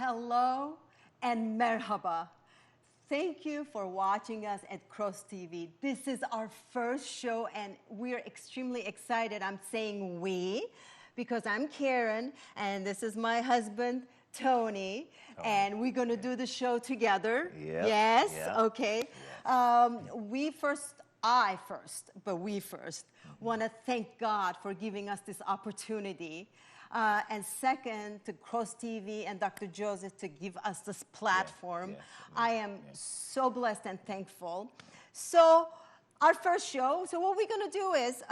Hello and merhaba. Thank you for watching us at Cross TV. This is our first show and we're extremely excited. I'm saying we because I'm Karen and this is my husband, Tony, and we're going to do the show together. Yep. Yes? Yep. Okay. Yes. I first, but we first, want to thank God for giving us this opportunity. And second, to Cross TV and Dr. Joseph to give us this platform. Yes. I am so blessed and thankful. So our first show, so what we're going to do is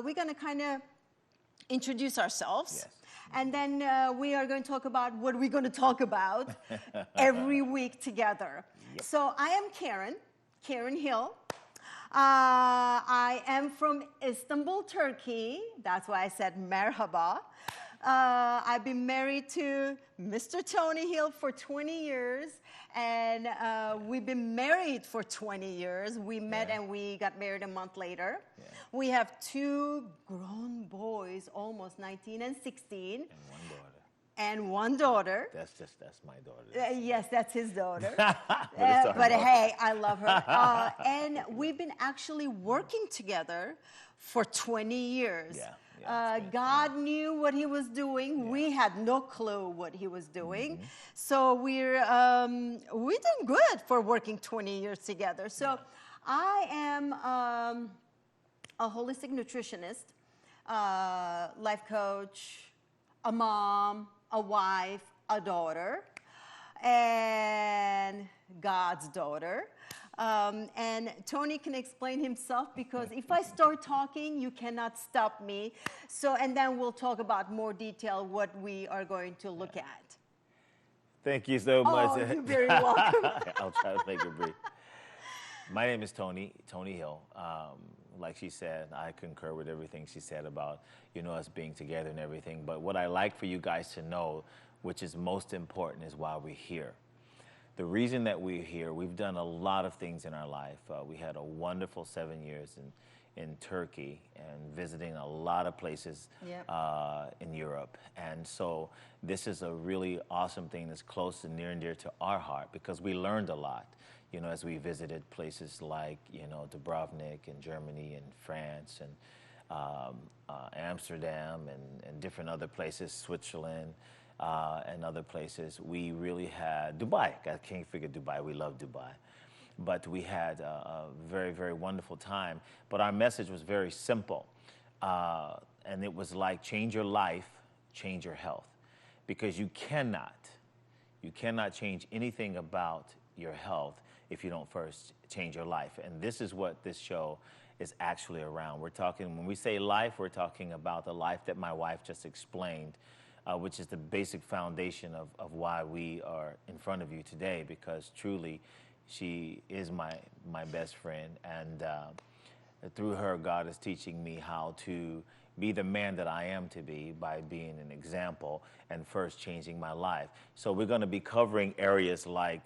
we're going to kind of introduce ourselves. Yes. And then we are going to talk about what we're going to talk about every week together. Yep. So I am Karen Hill. I am from Istanbul, Turkey. That's why I said merhaba. I've been married to Mr. Tony Hill for 20 years, and we've been married for 20 years. We met and we got married a month later. Yeah. We have two grown boys, almost 19 and 16. And one daughter. That's my daughter. Yes, that's his daughter. But hey, I love her. And we've been actually working together for 20 years. God knew what he was doing. We had no clue what he was doing. So we're doing good for working 20 years together. So I am a holistic nutritionist, life coach, a mom, a wife, a daughter, and God's daughter. And Tony can explain himself because if I start talking, you cannot stop me. So, and then we'll talk about more detail what we are going to look at. Thank you so much. Oh, you're very welcome. I'll try to make it brief. My name is Tony Hill. Like she said, I concur with everything she said about, us being together and everything. But what I like for you guys to know, which is most important, is why we're here. The reason that we're here, we've done a lot of things in our life. We had a wonderful 7 years in Turkey and visiting a lot of places in Europe. And so this is a really awesome thing that's close and near and dear to our heart because we learned a lot, as we visited places like, Dubrovnik in Germany and France and Amsterdam and different other places, Switzerland. And other places. We really had Dubai. I can't figure Dubai. We love Dubai. But we had a very, very wonderful time. But our message was very simple. And it was like, change your life, change your health. Because you cannot change anything about your health if you don't first change your life. And this is what this show is actually around. When we say life, we're talking about the life that my wife just explained, which is the basic foundation of why we are in front of you today, because truly she is my best friend. And through her, God is teaching me how to be the man that I am to be by being an example and first changing my life. So we're going to be covering areas like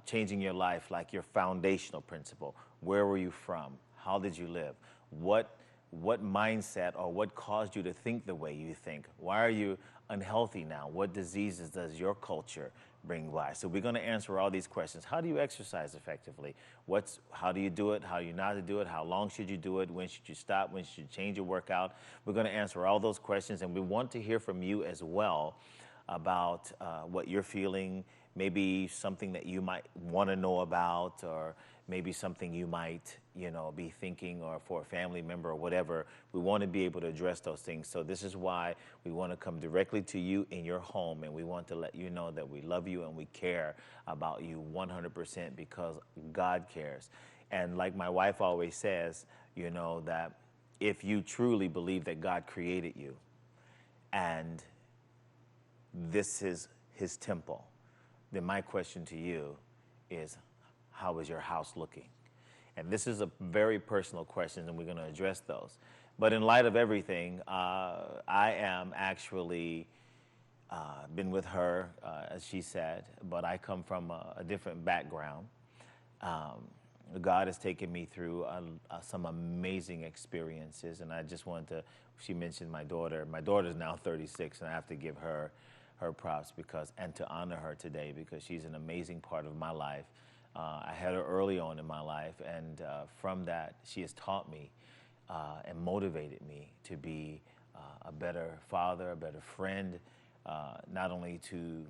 changing your life, like your foundational principle. Where were you from? How did you live? What mindset or what caused you to think the way you think? Why are you unhealthy now? What diseases does your culture bring by? So we're going to answer all these questions. How do you exercise effectively? How do you do it? How do you not do it? How long should you do it? When should you stop? When should you change your workout? We're going to answer all those questions, and we want to hear from you as well about what you're feeling, maybe something that you might want to know about, or maybe something you might, be thinking, or for a family member or whatever. We want to be able to address those things. So this is why we want to come directly to you in your home, and we want to let you know that we love you and we care about you 100% because God cares. And like my wife always says, that if you truly believe that God created you and this is his temple, then my question to you is, how is your house looking? And this is a very personal question, and we're going to address those. But in light of everything, I am actually been with her, as she said, but I come from a different background. God has taken me through some amazing experiences, and I just wanted to, she mentioned my daughter. My daughter's now 36, and I have to give her her props and to honor her today because she's an amazing part of my life. I had her early on in my life, and from that, she has taught me and motivated me to be a better father, a better friend, not only to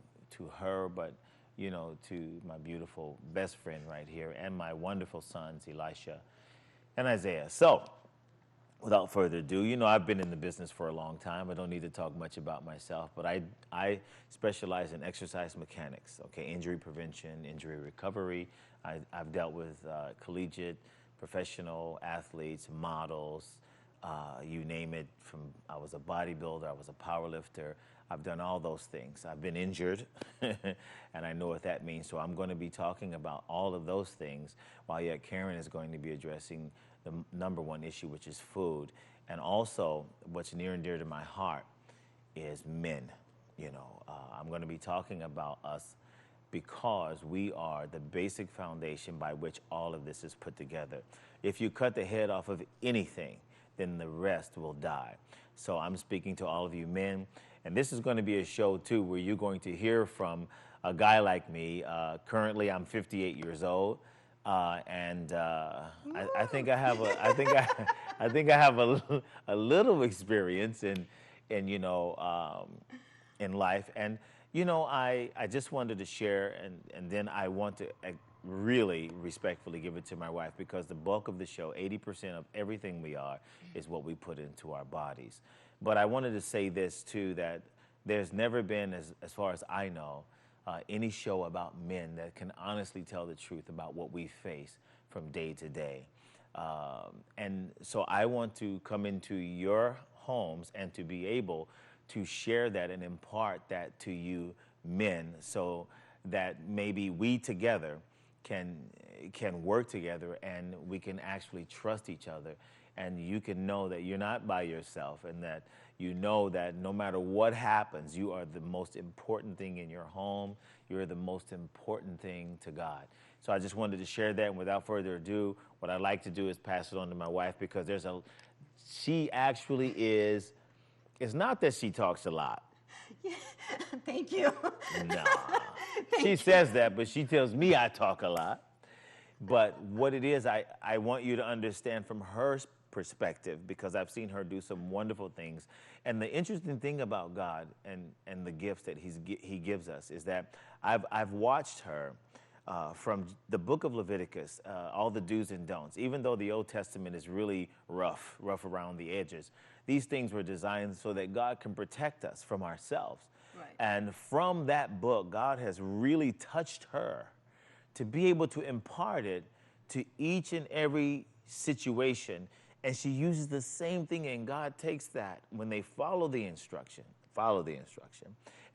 her, but to my beautiful best friend right here, and my wonderful sons, Elisha and Isaiah. So, without further ado, I've been in the business for a long time. I don't need to talk much about myself, but I specialize in exercise mechanics, okay, injury prevention, injury recovery. I've dealt with collegiate, professional athletes, models, you name it. I was a bodybuilder, I was a power lifter. I've done all those things. I've been injured, and I know what that means. So I'm going to be talking about all of those things, while yet Karen is going to be addressing the number one issue, which is food. And also, what's near and dear to my heart is men. I'm going to be talking about us because we are the basic foundation by which all of this is put together. If you cut the head off of anything, then the rest will die. So I'm speaking to all of you men, and this is going to be a show too where you're going to hear from a guy like me. Currently, I'm 58 years old, and I think I have a little experience in life, and I just wanted to share, and then I want to really respectfully give it to my wife, because the bulk of the show, 80% of everything we are, is what we put into our bodies. But I wanted to say this too, that there's never been, as far as I know, any show about men that can honestly tell the truth about what we face from day to day. And so I want to come into your homes and to be able to share that and impart that to you men, so that maybe we together can work together and we can actually trust each other, and you can know that you're not by yourself, and that that no matter what happens, you are the most important thing in your home. You're the most important thing to God. So I just wanted to share that, and without further ado, what I'd like to do is pass it on to my wife, because she actually is, it's not that she talks a lot. Yeah. Thank you. No. She says that, but she tells me I talk a lot. But what it is, I want you to understand from her perspective, because I've seen her do some wonderful things. And the interesting thing about God and the gifts that He gives us is that I've watched her from the book of Leviticus, all the do's and don'ts. Even though the Old Testament is really rough around the edges, these things were designed so that God can protect us from ourselves. Right. And from that book, God has really touched her to be able to impart it to each and every situation. And she uses the same thing, and God takes that when they follow the instruction,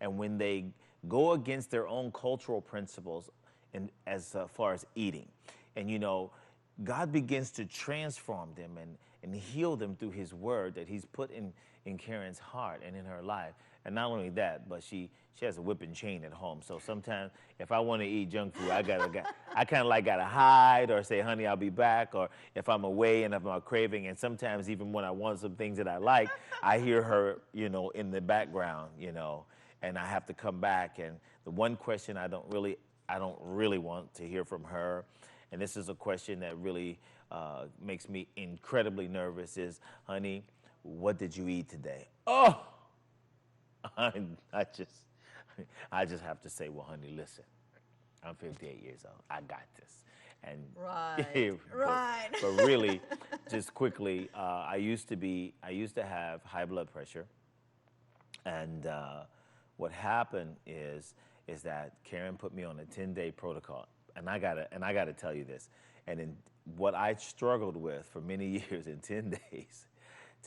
and when they go against their own cultural principles as far as eating. And God begins to transform them and heal them through His word that He's put in Karen's heart and in her life. And not only that, but she has a whipping chain at home. So sometimes if I want to eat junk food, I kind of like gotta hide or say, honey, I'll be back. Or if I'm away and if I'm craving, and sometimes even when I want some things that I like, I hear her, in the background, and I have to come back. And the one question I don't really want to hear from her, and this is a question that really makes me incredibly nervous, is, honey, what did you eat today? Oh, I just have to say, well, honey, listen, I'm 58 years old. I got this. And right. But really, just quickly, I used to have high blood pressure, and what happened is that Karen put me on a 10-day protocol, and I gotta tell you this, and in what I struggled with for many years in 10 days,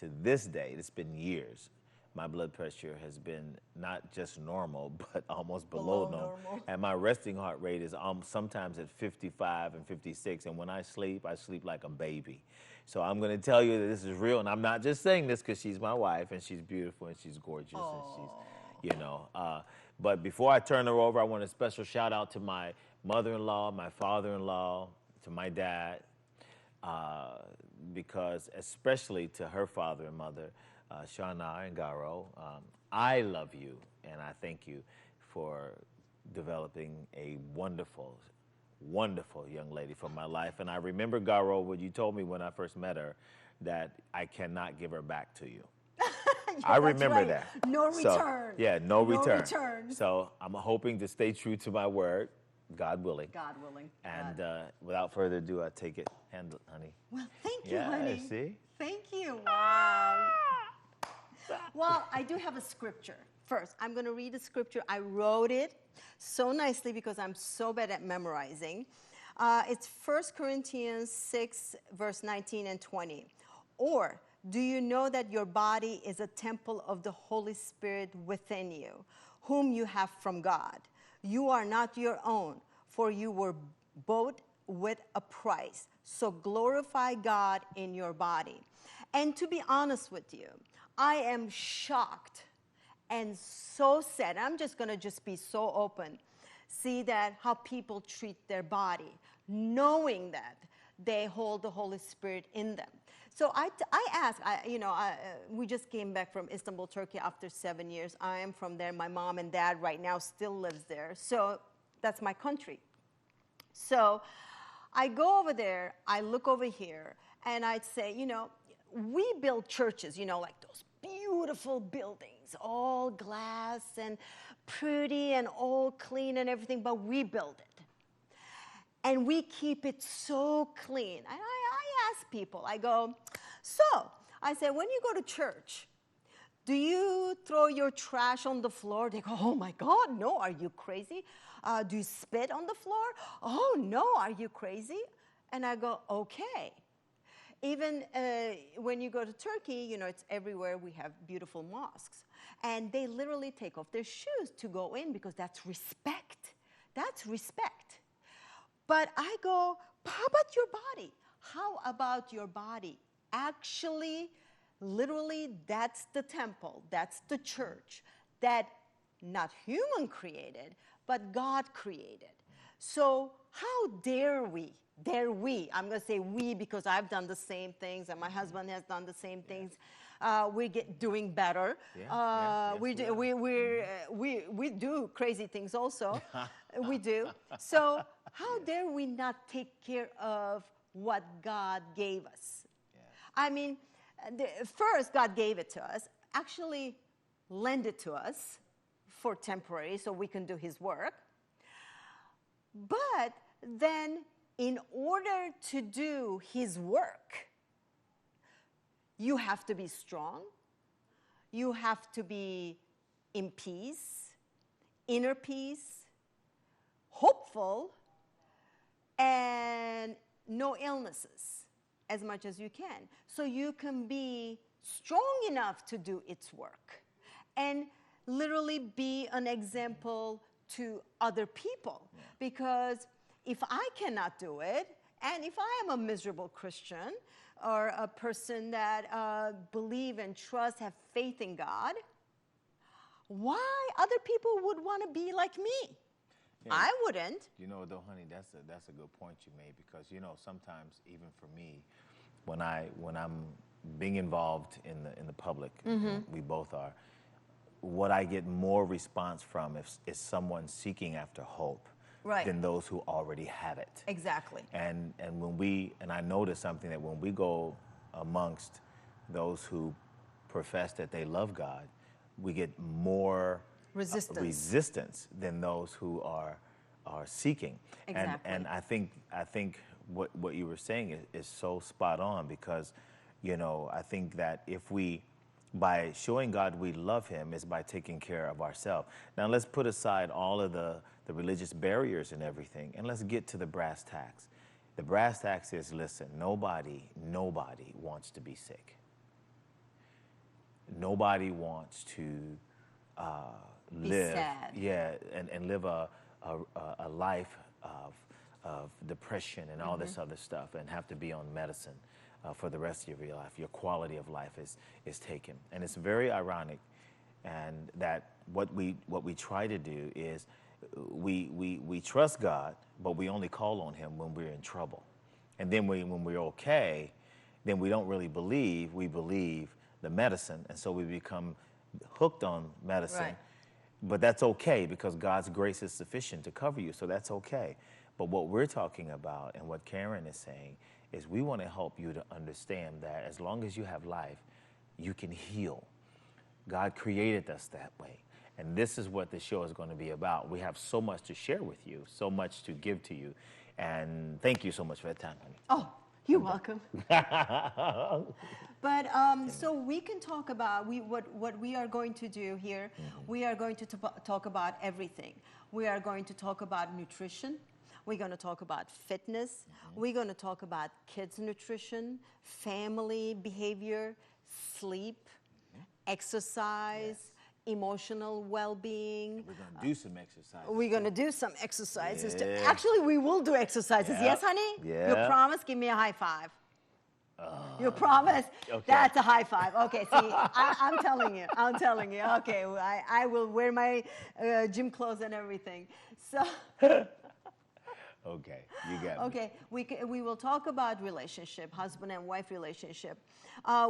to this day, it's been years. My blood pressure has been not just normal, but almost below normal. And my resting heart rate is sometimes at 55 and 56. And when I sleep like a baby. So I'm going to tell you that this is real. And I'm not just saying this because she's my wife and she's beautiful and she's gorgeous. Aww. And she's, but before I turn her over, I want a special shout out to my mother-in-law, my father-in-law, to my dad, because especially to her father and mother, Shauna and Garo, I love you, and I thank you for developing a wonderful, wonderful young lady for my life. And I remember, Garo, what you told me when I first met her, that I cannot give her back to you. Yeah, I remember right. that. No So, return. yeah, no return. return. So I'm hoping to stay true to my word, God willing. God willing. And without further ado, I take it, handle, honey. Well, thank you, Yeah, honey. see? Thank you. Wow. Well, I do have a scripture. First, I'm going to read the scripture. I wrote it so nicely because I'm so bad at memorizing. It's 1 Corinthians 6, verse 19 and 20. Or, do you know that your body is a temple of the Holy Spirit within you, whom you have from God? You are not your own, for you were bought with a price. So glorify God in your body. And to be honest with you, I am shocked and so sad. I'm just going to be so open. See that how people treat their body, knowing that they hold the Holy Spirit in them. So I asked, we just came back from Istanbul, Turkey after 7 years. I am from there. My mom and dad right now still lives there. So that's my country. So I go over there, I look over here, and I'd say, we build churches, like those beautiful buildings, all glass and pretty and all clean and everything, but we build it. And we keep it so clean. And I ask people, I go, I said, when you go to church, do you throw your trash on the floor? They go, oh my God, no, are you crazy? Do you spit on the floor? Oh no, are you crazy? And I go, okay. Even when you go to Turkey, it's everywhere. We have beautiful mosques. And they literally take off their shoes to go in because that's respect. That's respect. But I go, how about your body? How about your body? Actually, literally, that's the temple. That's the church that not human created, but God created. So how dare we? I'm going to say we because I've done the same things and my husband has done the same things. We get doing better. We do crazy things also. We do. So how dare we not take care of what God gave us? Yeah. I mean, first God gave it to us, actually lend it to us for temporary so we can do his work. But then in order to do his work, you have to be strong. You have to be in peace, inner peace, hopeful, and no illnesses as much as you can. So you can be strong enough to do its work and literally be an example to other people. Yeah. Because if I cannot do it, and if I am a miserable Christian or a person that believe and trust, have faith in God, why other people would want to be like me? Yeah, I wouldn't. Though, honey, that's a good point you made because sometimes even for me, when I'm being involved in the public, mm-hmm. we both are. What I get more response from is someone seeking after hope. Right. Than those who already have it. Exactly. And I notice something that when we go amongst those who profess that they love God, we get more resistance than those who are seeking. Exactly. And I think what you were saying is so spot on because, I think that if we, by showing God we love him is by taking care of ourselves. Now let's put aside all of the religious barriers and everything, and let's get to the brass tacks. The brass tacks is, listen, nobody wants to be sick. Nobody wants to live, sad. Yeah, and live a life of depression and all mm-hmm. this other stuff, and have to be on medicine for the rest of your life. Your quality of life is taken, and it's very ironic, and that what we try to do is we trust God, but we only call on him when we're in trouble, and then when we're okay, then we don't really believe. We believe the medicine, and so we become hooked on medicine. Right. But that's okay because God's grace is sufficient to cover you, so that's okay. But what we're talking about and what Karen is saying is we want to help you to understand that as long as you have life, you can heal. God created us that way. And this is what the show is going to be about. We have so much to share with you, so much to give to you. And thank you so much for that time, honey. Oh, you're welcome. But so we can talk about what we are going to do here. We are going to talk about everything. We are going to talk about nutrition. We're going to talk about fitness. We're going to talk about kids' nutrition, family behavior, sleep, exercise, emotional well-being. We're going to do some exercises. We're going to do some exercises. Yeah. Actually, we will do exercises. Yeah. Yes, honey? Yeah. You promise? Give me a high five. You promise? Okay. That's a high five. Okay, see, I'm telling you. I'm telling you. Okay, I will wear my gym clothes and everything. So. Okay, you got me. Okay, we will talk about relationship, husband and wife relationship.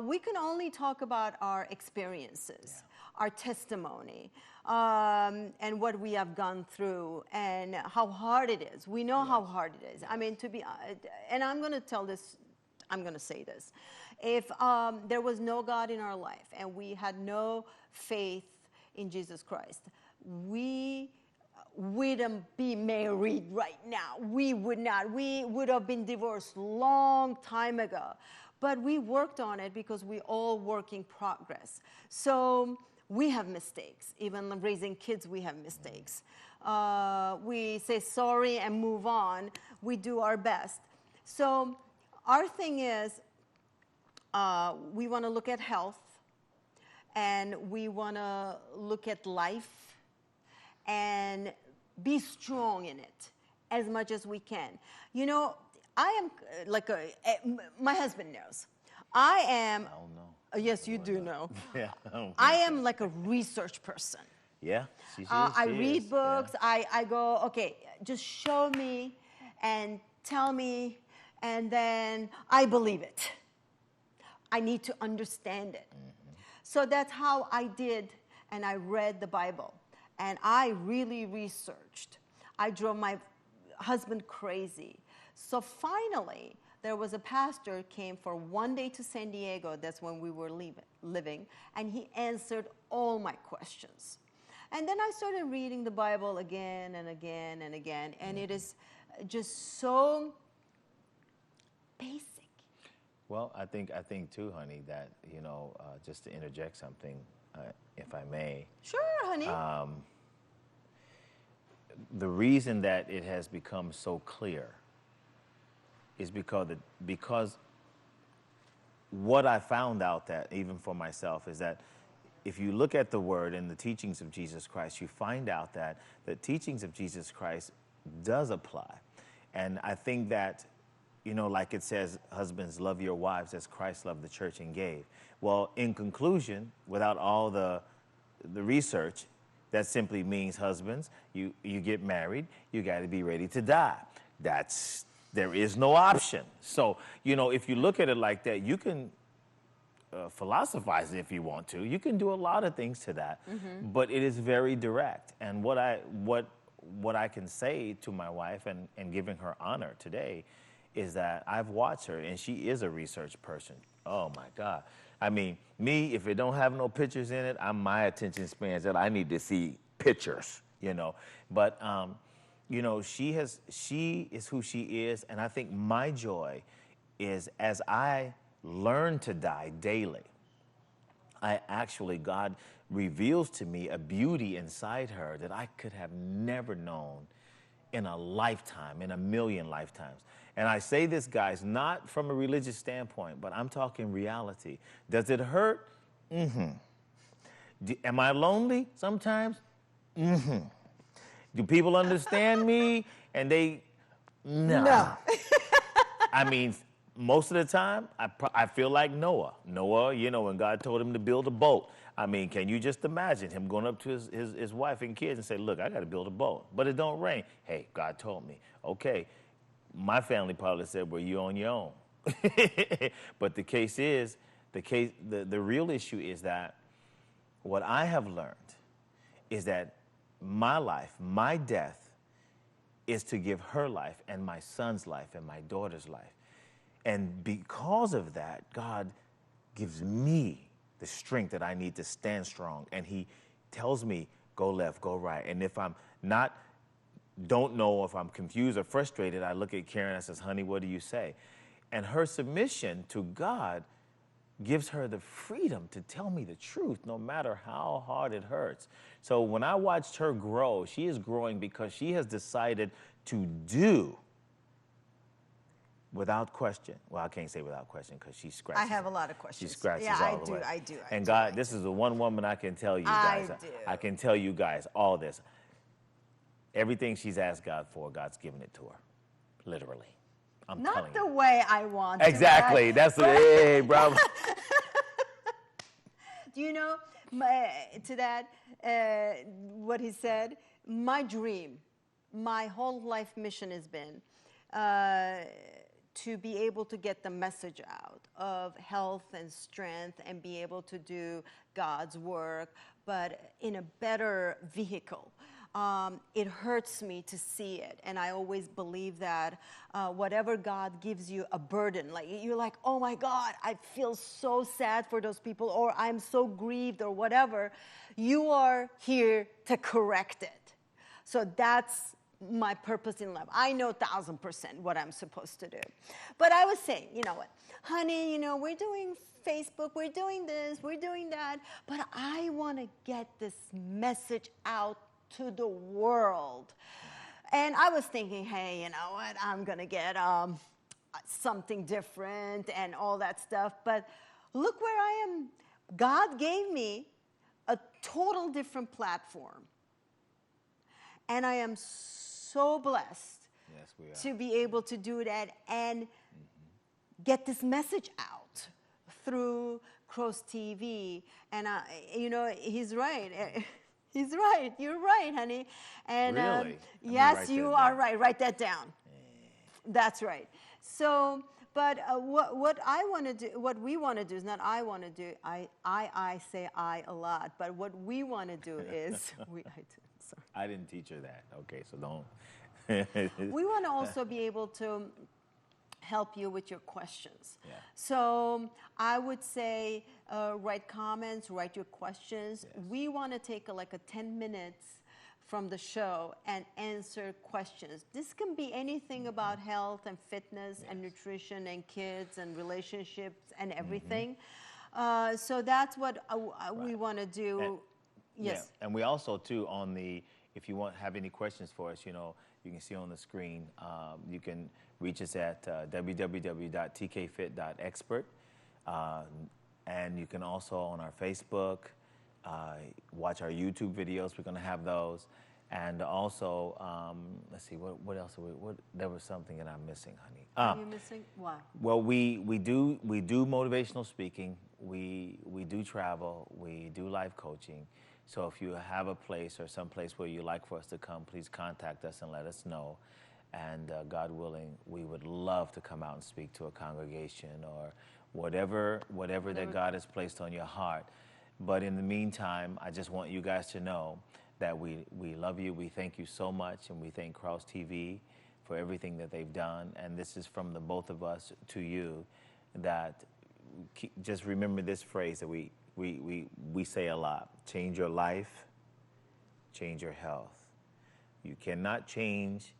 We can only talk about our experiences, our testimony, and what we have gone through and how hard it is. We know how hard it is. I mean, and I'm going to say this. If there was no God in our life and we had no faith in Jesus Christ, we wouldn't be married right now. We would not. We would have been divorced long time ago. But we worked on it because we all work in progress. So we have mistakes. Even raising kids, we have mistakes. We say sorry and move on. We do our best. So our thing is we want to look at health, and we want to look at life and be strong in it as much as we can. You know, I am like my husband knows. I am. I don't know. Yes, you do know. Yeah, I am like a research person. Yeah, I read books. Yeah. I go, okay, just show me and tell me, and then I believe it. I need to understand it. So that's how I did, and I read the Bible. And I really researched. I drove my husband crazy. So finally, there was a pastor came for one day to San Diego. That's when we were living. And he answered all my questions. And then I started reading the Bible again and again and again. And it is just so basic. Well, I think too, honey, that, you know, just to interject something, if I may. Sure, honey. The reason that it has become so clear is because what I found out that, even for myself, is that if you look at the Word and the teachings of Jesus Christ, you find out that the teachings of Jesus Christ does apply. And I think that, you know, like it says, husbands, love your wives as Christ loved the church and gave. Well, in conclusion, without all the research, that simply means, husbands, you get married, you got to be ready to die. There is no option. So, you know, if you look at it like that, you can philosophize if you want to. You can do a lot of things to that, but it is very direct. And what I can say to my wife and giving her honor today is that I've watched her, and she is a research person. Oh my God. I mean, me, if it don't have no pictures in it, my attention span's that I need to see pictures, you know. But, you know, she is who she is, and I think my joy is as I learn to die daily, God reveals to me a beauty inside her that I could have never known in a lifetime, in a million lifetimes. And I say this, guys, not from a religious standpoint, but I'm talking reality. Does it hurt? Am I lonely sometimes? Do people understand me? And no. I mean, most of the time, I feel like Noah. Noah, you know, when God told him to build a boat. I mean, can you just imagine him going up to his wife and kids and say, look, I got to build a boat, but it don't rain. Hey, God told me. Okay. My family probably said, well, you're on your own. But the case is, The real issue is that what I have learned is that my life, my death, is to give her life and my son's life and my daughter's life. And because of that, God gives me the strength that I need to stand strong. And he tells me, go left, go right. And if I'm don't know, if I'm confused or frustrated, I look at Karen and I says, honey, what do you say? And her submission to God gives her the freedom to tell me the truth, no matter how hard it hurts. So when I watched her grow, she is growing because she has decided to do without question. Well, I can't say without question because she scratches. I have a lot of questions. She scratches all the way. I do. And God, this is the one woman I can tell you guys. I can tell you guys all this. Everything she's asked God for, God's given it to her, literally. I'm telling you. Not the way I want. Exactly. That's the hey, bravo. Do you know to that what he said? My dream, my whole life mission has been to be able to get the message out of health and strength and be able to do God's work, but in a better vehicle. It hurts me to see it, and I always believe that whatever God gives you a burden, like you're like, oh my God, I feel so sad for those people, or I'm so grieved, or whatever, you are here to correct it. So that's my purpose in life. I know 1,000% what I'm supposed to do. But I was saying, you know what, honey, you know, we're doing Facebook, we're doing this, we're doing that, but I want to get this message out to the world. And I was thinking, hey, you know what, I'm going to get something different and all that stuff. But look where I am. God gave me a total different platform. And I am so blessed to be able to do that and get this message out through Cross TV. And, you know, he's right. He's right. You're right, honey. And really? Yes, you are right. Write that down. That's right. So, but what I want to do, what we want to do is not I want to do. I say I a lot, but what we want to do is I didn't teach her that. Okay, so don't. We want to also be able to help you with your questions. Yeah. So I would say write comments, write your questions. Yes. We want to take like a 10 minutes from the show and answer questions. This can be anything about health and fitness and nutrition and kids and relationships and everything. So that's what we want to do. And, yes. Yeah. And we also too if you have any questions for us, you know, you can see on the screen. You can reach us at www.tkfit.expert. And you can also on our Facebook, watch our YouTube videos. We're going to have those. And also, let's see, what else? There was something that I'm missing, honey. Are you missing? What? Well, we do motivational speaking. We do travel. We do life coaching. So if you have a place or some place where you'd like for us to come, please contact us and let us know. And God willing, we would love to come out and speak to a congregation or whatever that God has placed on your heart. But in the meantime, I just want you guys to know that we love you. We thank you so much, and we thank Cross TV for everything that they've done. And this is from the both of us to you, that just remember this phrase that we say a lot: change your life, change your health. You cannot change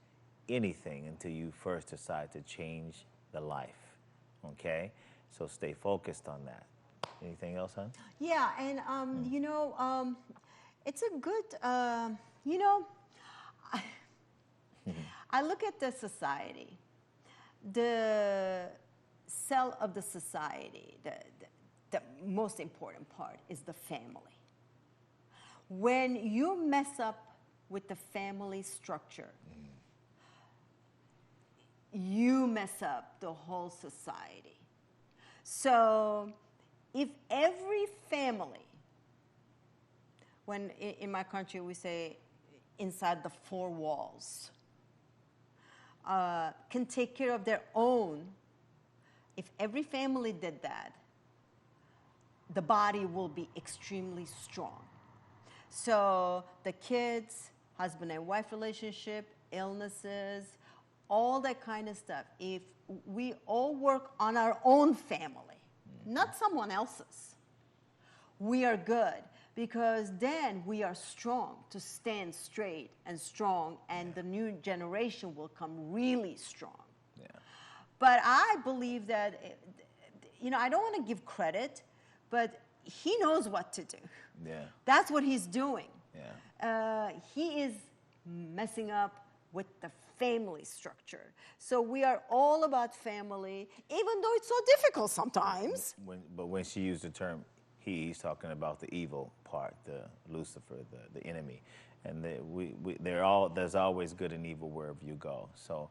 anything until you first decide to change the life, okay? So stay focused on that. Anything else, hon? Yeah, and you know, it's a good, you know, I look at the society, the cell of the society, the most important part is the family. When you mess up with the family structure, you mess up the whole society. So if every family, when in my country we say inside the four walls, can take care of their own, if every family did that, the body will be extremely strong. So the kids, husband and wife relationship, illnesses, all that kind of stuff. If we all work on our own family, not someone else's, we are good, because then we are strong to stand straight and strong, and the new generation will come really strong. Yeah. But I believe that, I don't want to give credit, but he knows what to do. Yeah. That's what he's doing. Yeah. He is messing up with the family structure. So we are all about family, even though it's so difficult sometimes. But when she used the term he's talking about the evil part, the Lucifer, the enemy. And there's always good and evil wherever you go. So,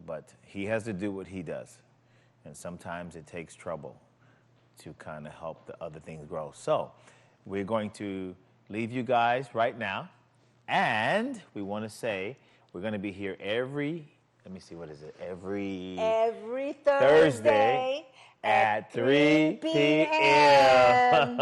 but he has to do what he does. And sometimes it takes trouble to kind of help the other things grow. So we're going to leave you guys right now. And we want to say we're going to be here every Thursday at 3 p.m.